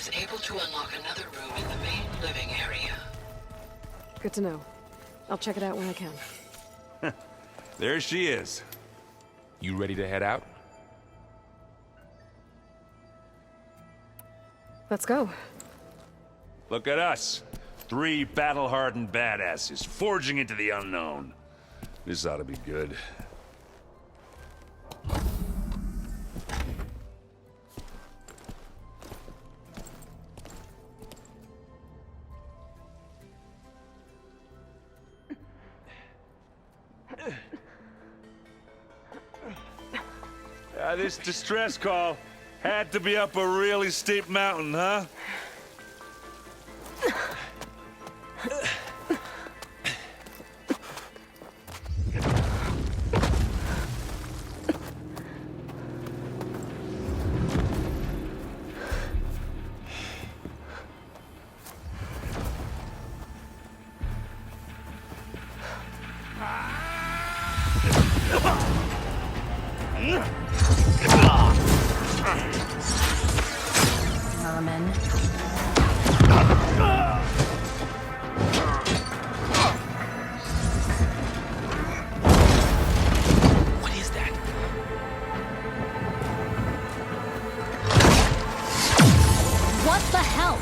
was able to unlock another room in the main living area. Good to know. I'll check it out when I can. There she is. You ready to head out? Let's go. Look at us. 3 battle-hardened badasses forging into the unknown. This ought to be good. This distress call had to be up a really steep mountain, huh? Merman. What is that? What the hell?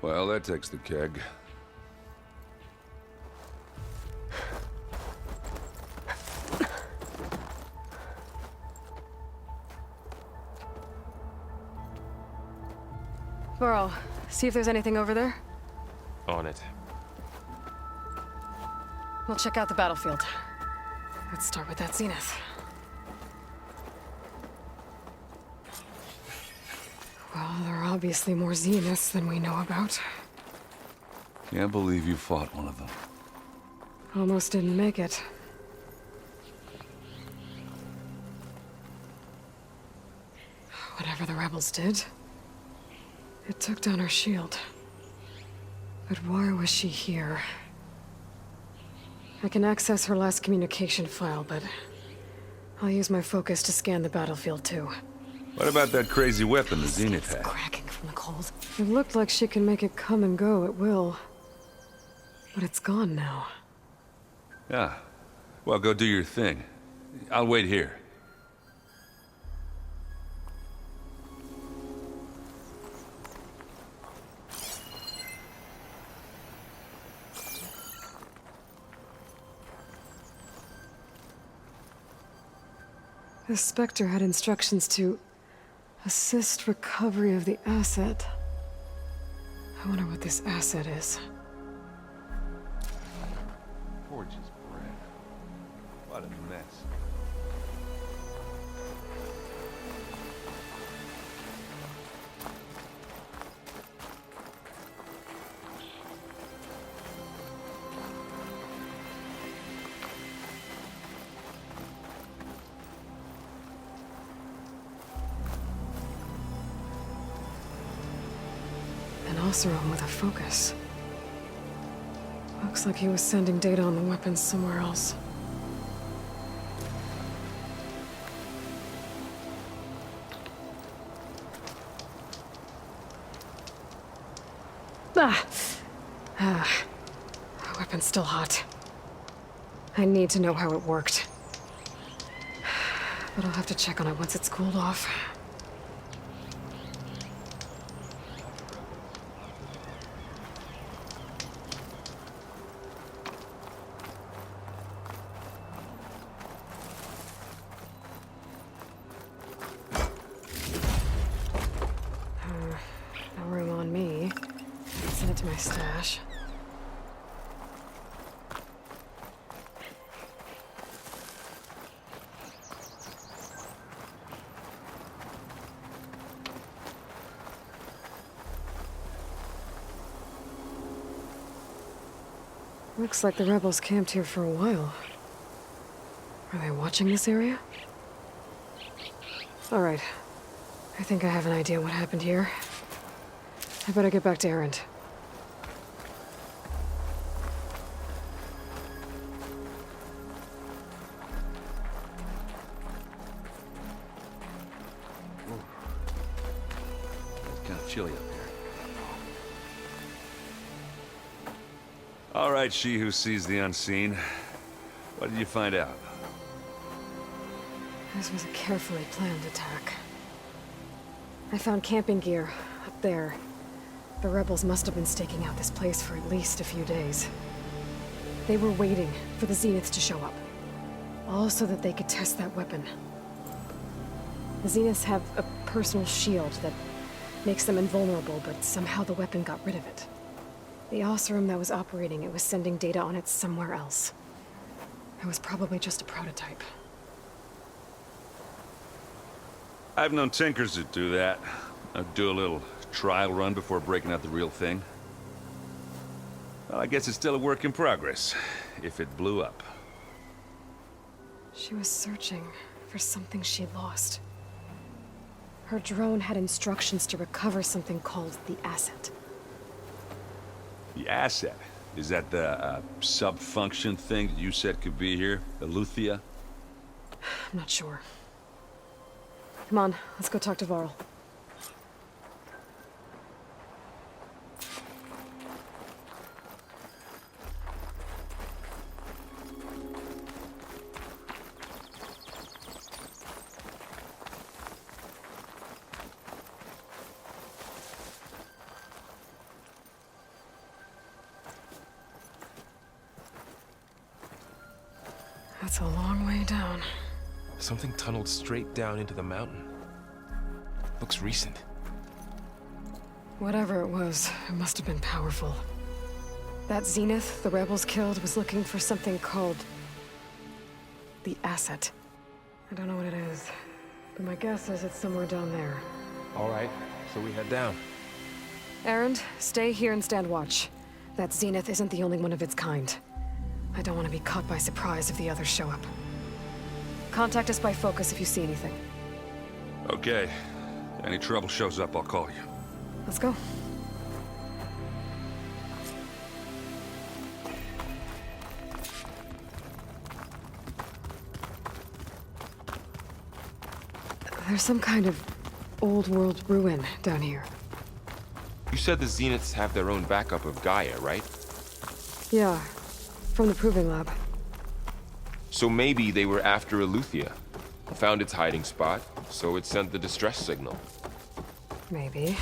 Well, that takes the keg. Burl, see if there's anything over there. On it. We'll check out the battlefield. Let's start with that zenith. Well, there are obviously more zeniths than we know about. Can't believe you fought one of them. Almost didn't make it. Whatever the rebels did, it took down her shield. But why was she here? I can access her last communication file, but I'll use my focus to scan the battlefield too. What about that crazy weapon the Zenith had? Cracking from the cold. It looked like she can make it come and go at will. But it's gone now. Yeah. Well, go do your thing. I'll wait here. The Spectre had instructions to assist recovery of the asset. I wonder what this asset is. Gorgeous bread. What a mess. An Oseram with a focus. Looks like he was sending data on the weapons somewhere else. The weapon's still hot. I need to know how it worked. But I'll have to check on it once it's cooled off. No room on me. Send it to my stash. Looks like the rebels camped here for a while. Are they watching this area? All right. I think I have an idea what happened here. I better get back to Erend. It's kind of chilly up here. All right, she who sees the unseen. What did you find out? This was a carefully planned attack. I found camping gear up there. The rebels must have been staking out this place for at least a few days. They were waiting for the Zeniths to show up. All so that they could test that weapon. The Zeniths have a personal shield that makes them invulnerable, but somehow the weapon got rid of it. The Oseram that was operating it was sending data on it somewhere else. It was probably just a prototype. I've known tinkers that do that. I'd do a little trial run before breaking out the real thing. Well, I guess it's still a work in progress, if it blew up. She was searching for something she lost. Her drone had instructions to recover something called the asset. The asset? Is that the sub-function thing that you said could be here? Eleuthia? I'm not sure. Come on, let's go talk to Varl. That's a long way down. Something tunneled straight down into the mountain. Looks recent. Whatever it was, it must have been powerful. That Zenith the rebels killed was looking for something called the asset. I don't know what it is, but my guess is it's somewhere down there. All right, so we head down. Erend, stay here and stand watch. That Zenith isn't the only one of its kind. I don't want to be caught by surprise if the others show up. Contact us by focus if you see anything. Okay. Any trouble shows up, I'll call you. Let's go. There's some kind of old world ruin down here. You said the Zeniths have their own backup of Gaia, right? Yeah, from the proving lab. So maybe they were after Eleuthia. Found its hiding spot, so it sent the distress signal. Maybe.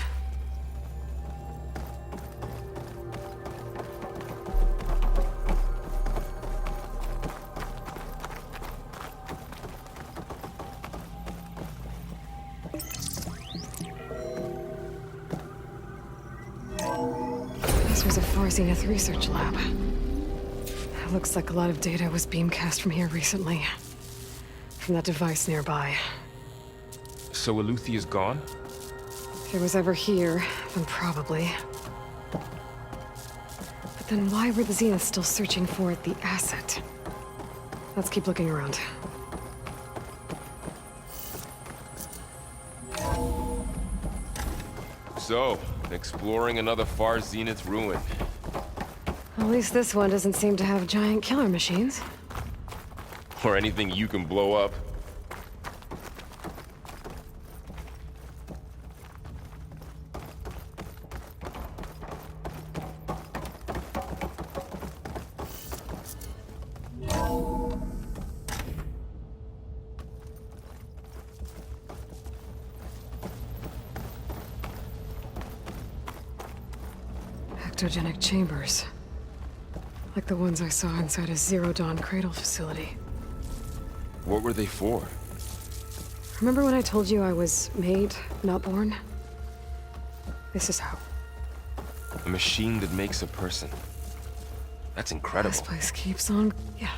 This was a Far Zenith research lab. It looks like a lot of data was beamcast from here recently. From that device nearby. So Eleuthia's gone? If it was ever here, then probably. But then why were the Zeniths still searching for the asset? Let's keep looking around. So, exploring another Far Zenith ruin. At least this one doesn't seem to have giant killer machines. Or anything you can blow up. Ectogenic chambers. Like the ones I saw inside a Zero Dawn Cradle facility. What were they for? Remember when I told you I was made, not born? This is how. A machine that makes a person. That's incredible. This place keeps on... Yeah.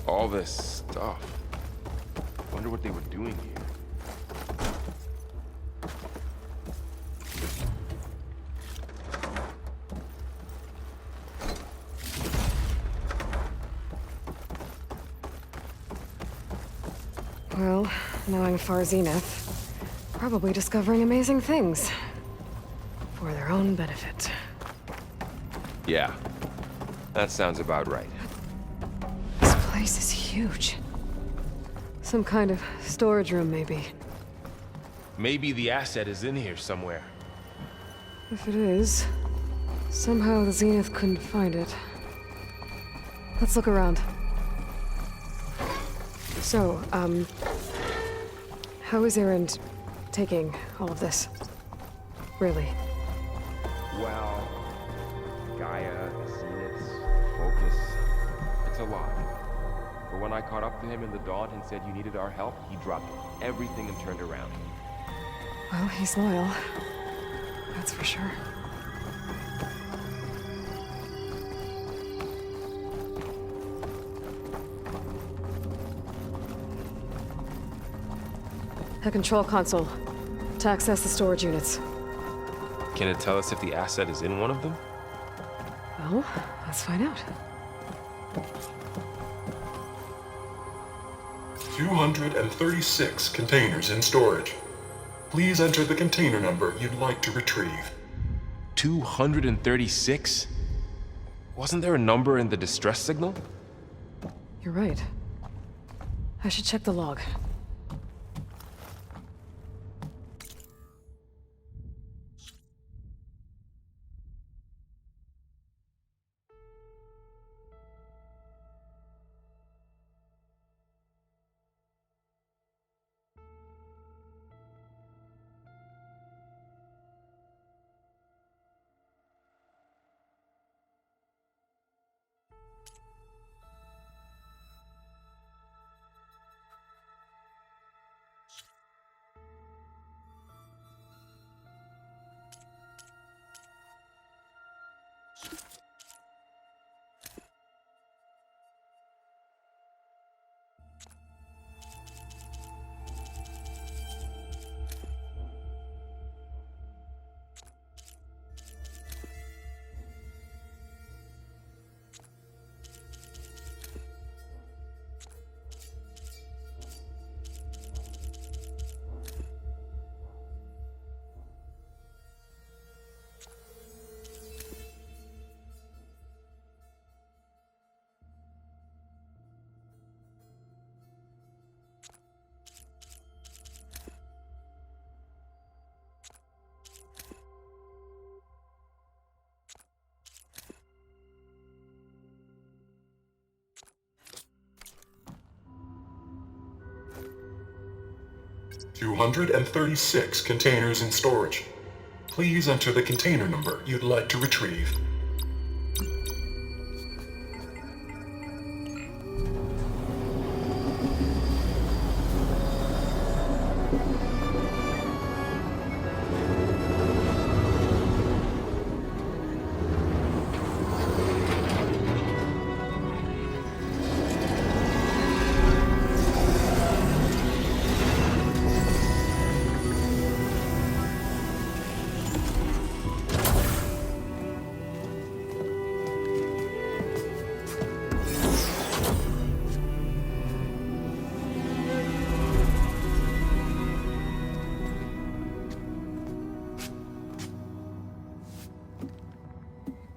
All this stuff. Wonder what they were doing here. Well, knowing Far Zenith, probably discovering amazing things. For their own benefit. Yeah, that sounds about right. This place is huge. Some kind of storage room, maybe. Maybe the asset is in here somewhere. If it is, somehow the Zenith couldn't find it. Let's look around. So, how is Erend taking all of this? Really? Well, Gaia, Zeniths, Focus, it's a lot. But when I caught up to him in the Daunt and said you needed our help, he dropped everything and turned around. Well, he's loyal. That's for sure. A control console. To access the storage units. Can it tell us if the asset is in one of them? Well, let's find out. 236 containers in storage. Please enter the container number you'd like to retrieve. 236? Wasn't there a number in the distress signal? You're right. I should check the log. "236 containers in storage. Please enter the container number you'd like to retrieve."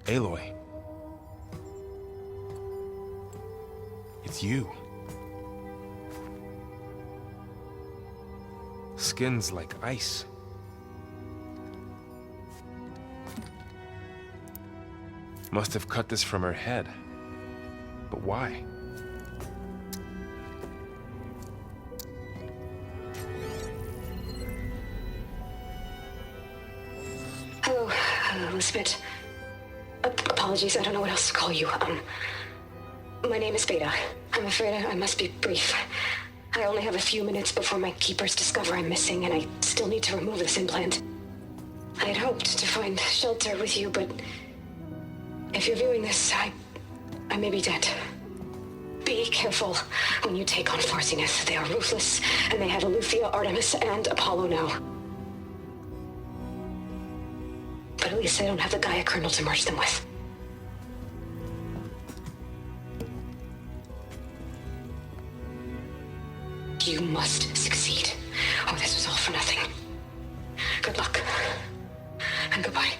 Aloy. It's you. Skin's like ice. Must have cut this from her head. But why? Hello, Elizabeth. Apologies, I don't know what else to call you. My name is Beta. I'm afraid I must be brief. I only have a few minutes before my keepers discover I'm missing, and I still need to remove this implant. I had hoped to find shelter with you, but if you're viewing this, I may be dead. Be careful when you take on Far Zenith. They are ruthless, and they have Eleuthia, Artemis, and Apollo now. But at least they don't have the Gaia kernel to merge them with. You must succeed. Oh, this was all for nothing. Good luck. And goodbye.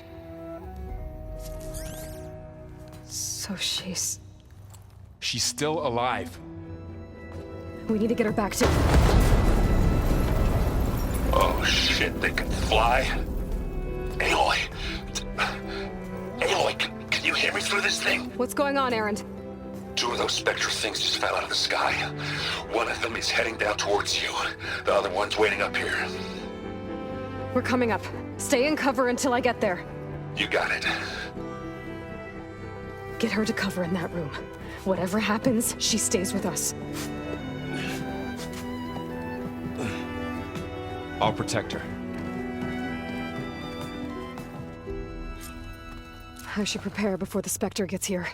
So she's... She's still alive. We need to get her back to... Oh shit, they can fly? Aloy! Aloy, can you hear me through this thing? What's going on, Erend? 2 of those spectral things just fell out of the sky. One of them is heading down towards you. The other one's waiting up here. We're coming up. Stay in cover until I get there. You got it. Get her to cover in that room. Whatever happens, she stays with us. I'll protect her. I should prepare before the Spectre gets here.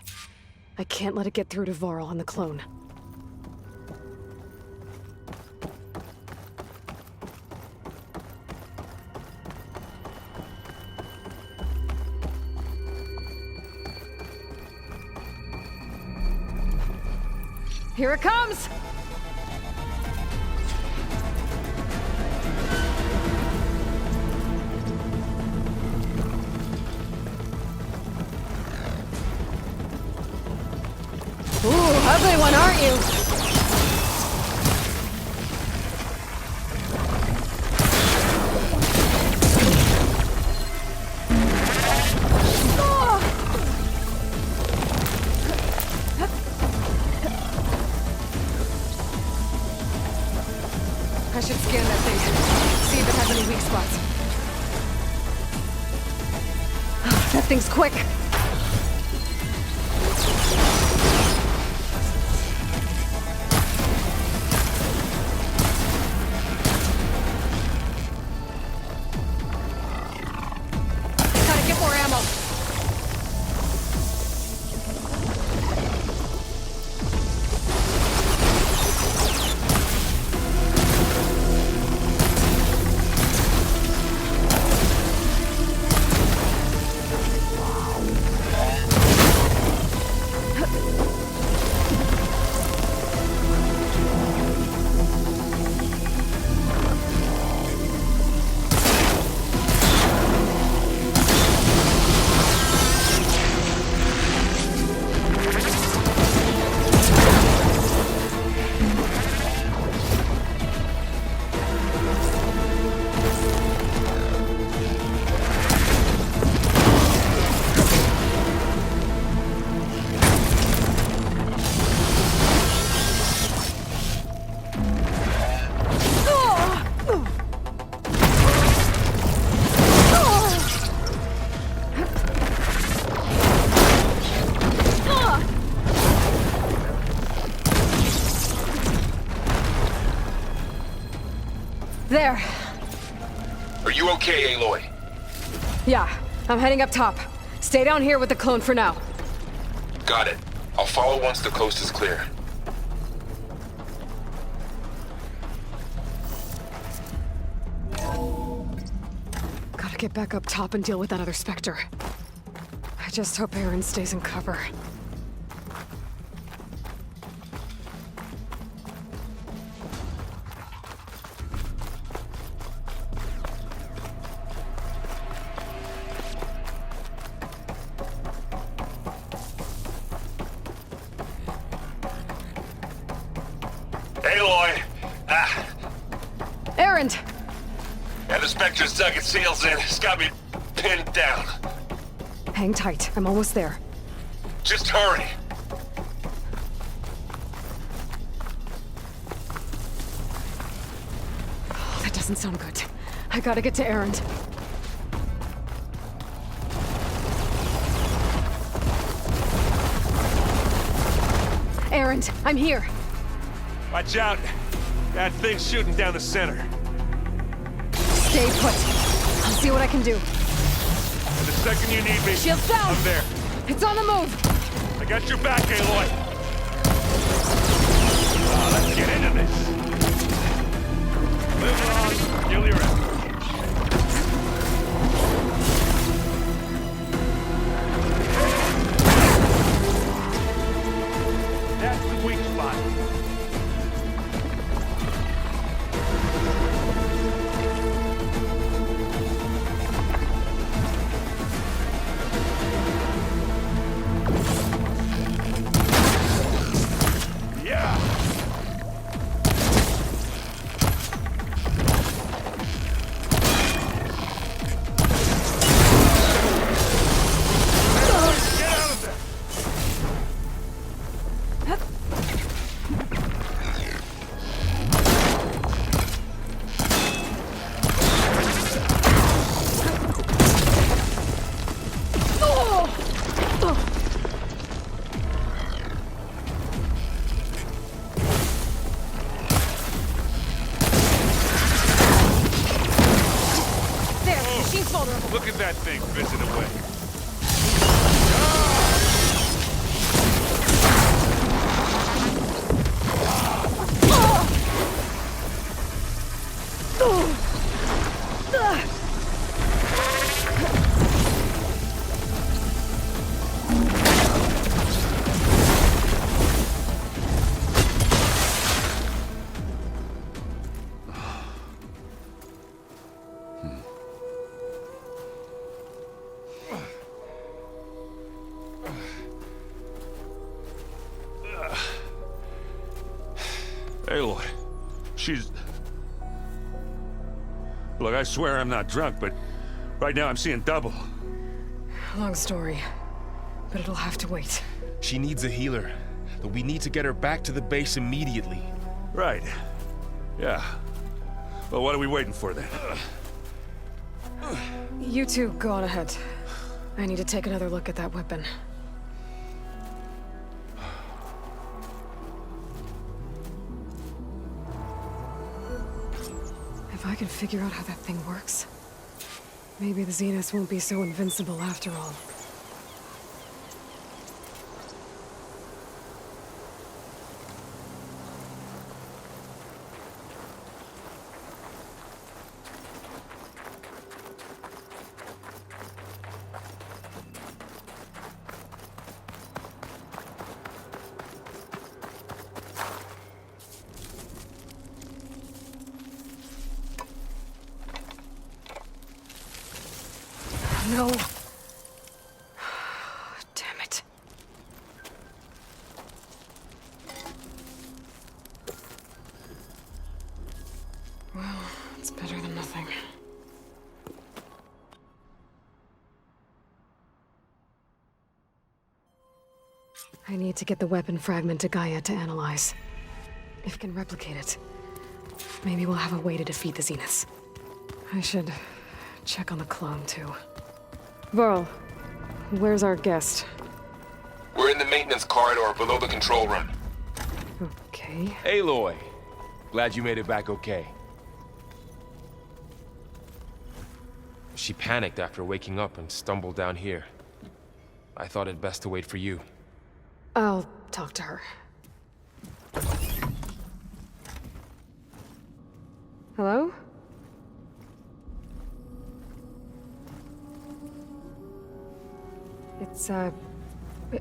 I can't let it get through to Varl and the clone. Here it comes! Ooh, ugly one, aren't you? I should scan that thing. See if it has any weak spots. That thing's quick. Gotta get more ammo. There. Are you okay, Aloy? Yeah, I'm heading up top. Stay down here with the clone for now. Got it. I'll follow once the coast is clear. Gotta get back up top and deal with that other Spectre. I just hope Aaron stays in cover. Aloy! Aaron! And the Spectre's dug its heels in. It's got me pinned down. Hang tight, I'm almost there. Just hurry. Oh, that doesn't sound good. I gotta get to Aaron. Aaron, I'm here. Watch out. That thing's shooting down the center. Stay put. I'll see what I can do. And the second you need me, Shields down! I'm there. It's on the move! I got your back, Aloy. Let's get into this. Move along. Kill your effort. That's the weak spot. vulnerable. Look at that thing fizzing away. Aloy, she's... Look, I swear I'm not drunk, but right now I'm seeing double. Long story, but it'll have to wait. She needs a healer, but we need to get her back to the base immediately. Right. Yeah. Well, what are we waiting for then? You two go on ahead. I need to take another look at that weapon. If I can figure out how that thing works, maybe the Zeniths won't be so invincible after all. No. Damn it. Well, it's better than nothing. I need to get the weapon fragment to Gaia to analyze. If it can replicate it, maybe we'll have a way to defeat the Zeniths. I should check on the clone, too. Varl, where's our guest? We're in the maintenance corridor below the control room. Okay. Aloy, glad you made it back okay. She panicked after waking up and stumbled down here. I thought it best to wait for you. I'll talk to her. Hello?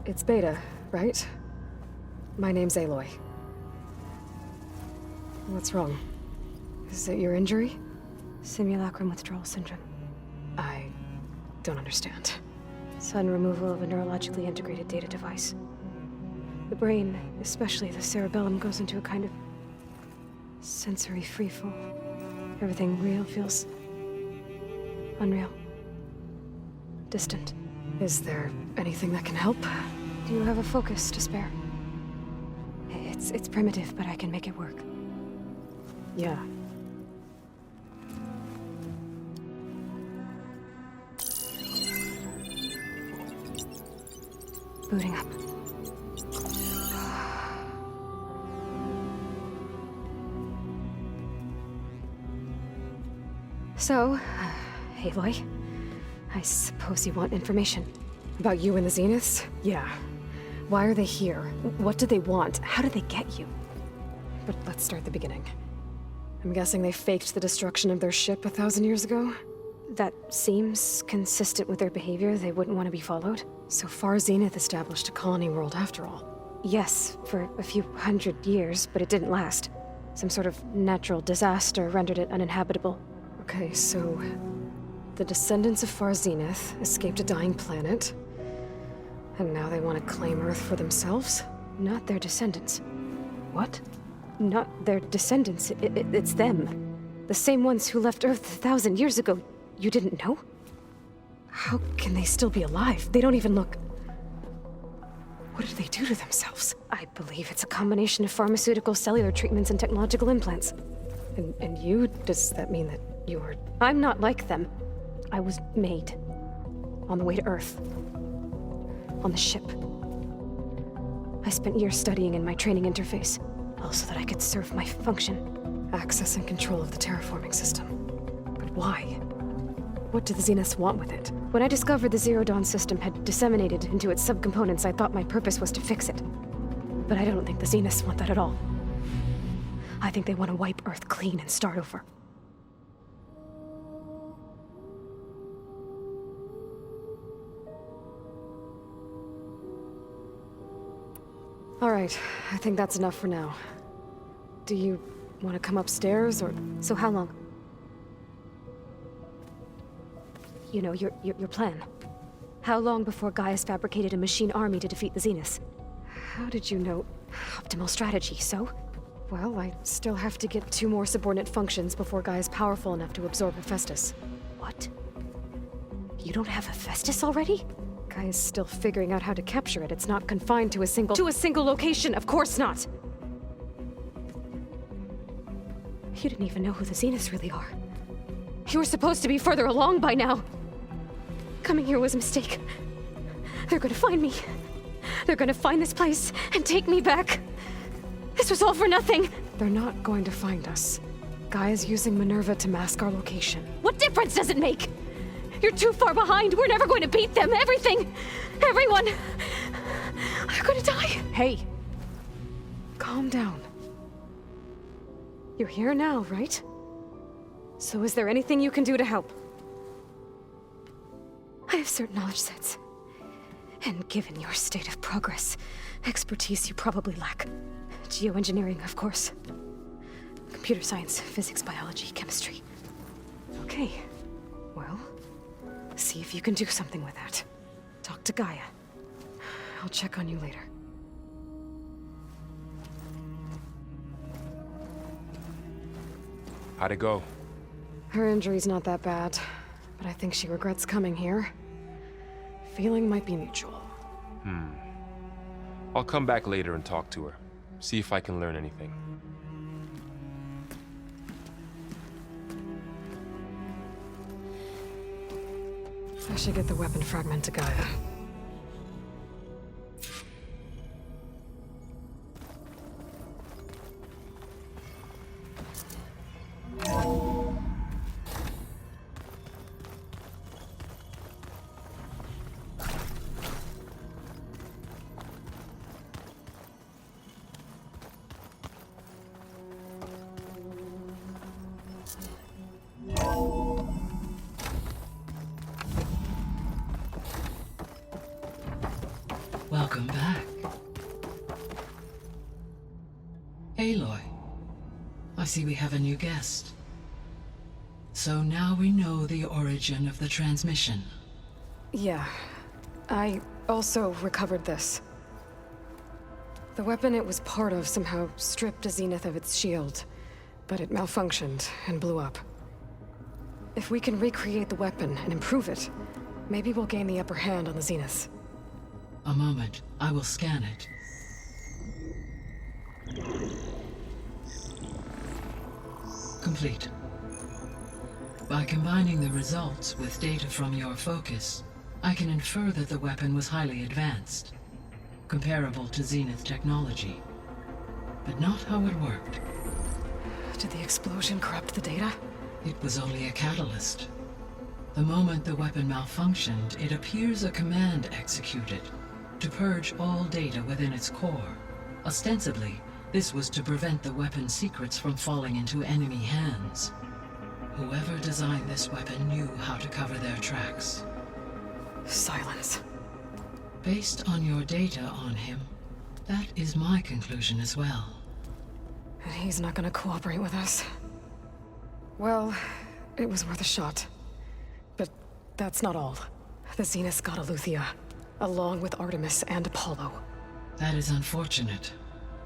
It's Beta, right? My name's Aloy. What's wrong? Is it your injury? Simulacrum withdrawal syndrome. I don't understand. Sudden removal of a neurologically integrated data device. The brain, especially the cerebellum, goes into a kind of sensory freefall. Everything real feels unreal. Distant. Is there anything that can help? Do you have a focus to spare? It's primitive, but I can make it work. Yeah. Booting up. So, Aloy, I suppose you want information. About you and the Zeniths? Yeah. Why are they here? What do they want? How did they get you? But let's start at the beginning. I'm guessing they faked the destruction of their ship 1,000 years ago? That seems consistent with their behavior. They wouldn't want to be followed. So far, Zenith established a colony world after all. Yes, for a few hundred years, but it didn't last. Some sort of natural disaster rendered it uninhabitable. Okay, so the descendants of Far Zenith escaped a dying planet, and now they want to claim Earth for themselves? Not their descendants. What? Not their descendants. It's them. The same ones who left Earth 1,000 years ago. You didn't know? How can they still be alive? They don't even look... What did they do to themselves? I believe it's a combination of pharmaceutical, cellular treatments, and technological implants. And you? Does that mean that you are... I'm not like them. I was made. On the way to Earth. On the ship. I spent years studying in my training interface, all so that I could serve my function. Access and control of the terraforming system. But why? What do the Zeniths want with it? When I discovered the Zero Dawn system had disseminated into its subcomponents, I thought my purpose was to fix it. But I don't think the Zeniths want that at all. I think they want to wipe Earth clean and start over. All right, I think that's enough for now. Do you want to come upstairs, or... So how long? You know, your plan. How long before Gaia's fabricated a machine army to defeat the Zeniths? How did you know? Optimal strategy, so? Well, I still have to get 2 more subordinate functions before Gaia's powerful enough to absorb Hephaestus. What? You don't have Hephaestus already? Gaia's still figuring out how to capture it. It's not confined to a single... To a single location, of course not! You didn't even know who the Zeniths really are. You were supposed to be further along by now! Coming here was a mistake. They're gonna find me. They're gonna find this place and take me back. This was all for nothing! They're not going to find us. Gaia's using Minerva to mask our location. What difference does it make? You're too far behind. We're never going to beat them. Everything, everyone, they're gonna die. Hey, calm down. You're here now, right? So is there anything you can do to help? I have certain knowledge sets. And given your state of progress, expertise you probably lack. Geoengineering, of course. Computer science, physics, biology, chemistry. Okay. Well, see if you can do something with that. Talk to Gaia. I'll check on you later. How'd it go? Her injury's not that bad, but I think she regrets coming here. Feeling might be mutual. I'll come back later and talk to her. See if I can learn anything. I should get the weapon fragment to Gaia. Welcome back. Aloy, I see we have a new guest. So now we know the origin of the transmission. Yeah. I also recovered this. The weapon it was part of somehow stripped a Zenith of its shield, but it malfunctioned and blew up. If we can recreate the weapon and improve it, maybe we'll gain the upper hand on the Zeniths. A moment, I will scan it. Complete. By combining the results with data from your focus, I can infer that the weapon was highly advanced, comparable to Zenith technology, but not how it worked. Did the explosion corrupt the data? It was only a catalyst. The moment the weapon malfunctioned, it appears a command executed to purge all data within its core. Ostensibly, this was to prevent the weapon's secrets from falling into enemy hands. Whoever designed this weapon knew how to cover their tracks. Silence. Based on your data on him, that is my conclusion as well. And he's not gonna cooperate with us. Well, it was worth a shot. But that's not all. The Zeniths got Aletheia, along with Artemis and Apollo. That is unfortunate.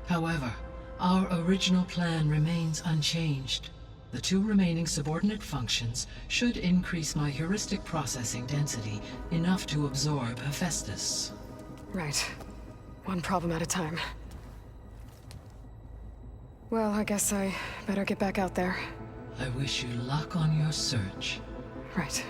However, our original plan remains unchanged. The 2 remaining subordinate functions should increase my heuristic processing density enough to absorb Hephaestus. Right. One problem at a time. Well, I guess I better get back out there. I wish you luck on your search. Right.